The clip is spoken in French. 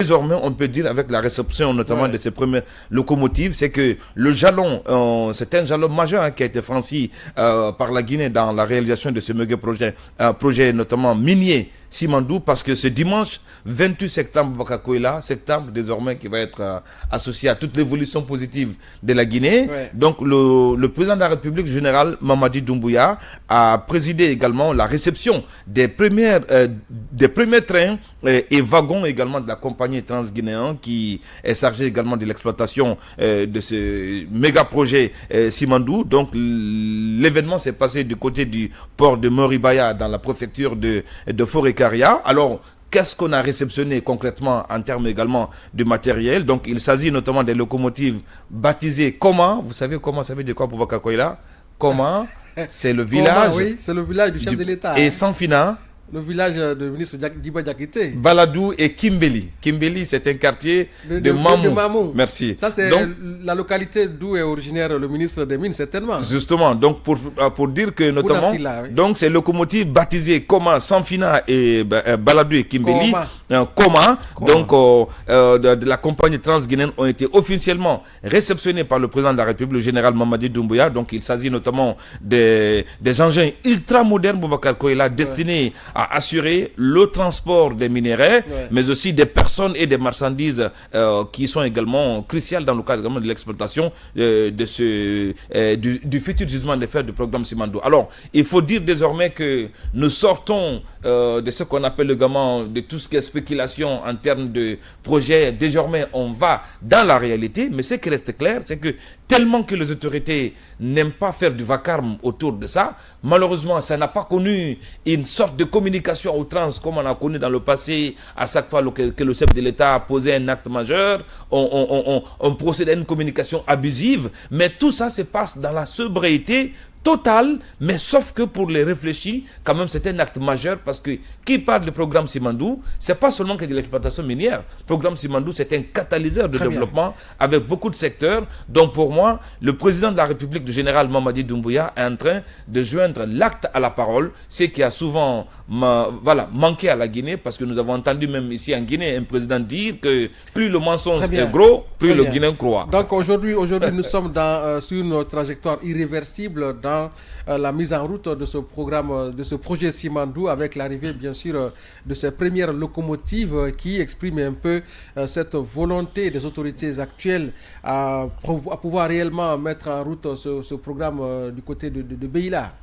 désormais, on peut dire, avec la réception notamment de ces premières locomotives, c'est que le jalon, c'est un jalon majeur qui a été franchi par la Guinée dans la réalisation de ce méga projet, projet notamment minier Simandou, parce que ce dimanche 28 septembre, Bakakoila, septembre désormais qui va être associé à toute l'évolution positive de la Guinée. Donc le président de la République, général Mamadi Doumbouya, a présidé également la réception des premiers trains et wagons également de la compagnie transguinéenne qui est chargée également de l'exploitation de ce méga projet Simandou. Donc l'événement s'est passé du côté du port de Moribaya dans la préfecture de Forêt-Caria. Alors, qu'est-ce qu'on a réceptionné concrètement en termes également de matériel? Donc, il s'agit notamment des locomotives baptisées Comment. Vous savez comment ça veut dire quoi pour Bakakoila? Comment? C'est le village. Oui, c'est le village du chef de l'État. Et Sanfina. Le village du ministre Diba Diakité. Baladou et Kimbeli. Kimbeli, c'est un quartier de Mamou. Merci. Ça, c'est la localité d'où est originaire le ministre des Mines, certainement. Justement, donc pour dire que notamment, donc ces locomotives baptisées Koma, Sanfina et Baladou et Kimbeli, Koma, donc de la compagnie transguinéenne ont été officiellement réceptionnées par le président de la République, le général Mamadi Doumbouya. Donc il s'agit notamment des engins ultra modernes, Boubacar Koïla, destinés à assurer le transport des minerais, mais aussi des personnes et des marchandises qui sont également cruciales dans le cadre également de l'exploitation du futur gisement de fer du programme Simandou. Alors, il faut dire désormais que nous sortons de ce qu'on appelle également de tout ce qui est spéculation en termes de projet. Désormais, on va dans la réalité, mais ce qui reste clair, c'est que tellement que les autorités n'aiment pas faire du vacarme autour de ça, malheureusement, ça n'a pas connu une sorte de communication à outrance comme on a connu dans le passé. À chaque fois que le chef de l'État a posé un acte majeur, on procède à une communication abusive, mais tout ça se passe dans la sobriété totale, mais sauf que pour les réfléchis, quand même c'est un acte majeur, parce que qui parle du programme Simandou, c'est pas seulement que de l'exploitation minière. Le programme Simandou, c'est un catalyseur de développement avec beaucoup de secteurs. Donc pour moi, le président de la République, du général Mamadi Doumbouya, est en train de joindre l'acte à la parole, ce qui a souvent manqué à la Guinée, parce que nous avons entendu même ici en Guinée un président dire que plus le mensonge est gros, plus le Guinéen croit. Donc aujourd'hui nous sommes sur une trajectoire irréversible dans la mise en route de ce programme, de ce projet Simandou, avec l'arrivée bien sûr de ces premières locomotives qui expriment un peu cette volonté des autorités actuelles à pouvoir réellement mettre en route ce programme du côté de Beila.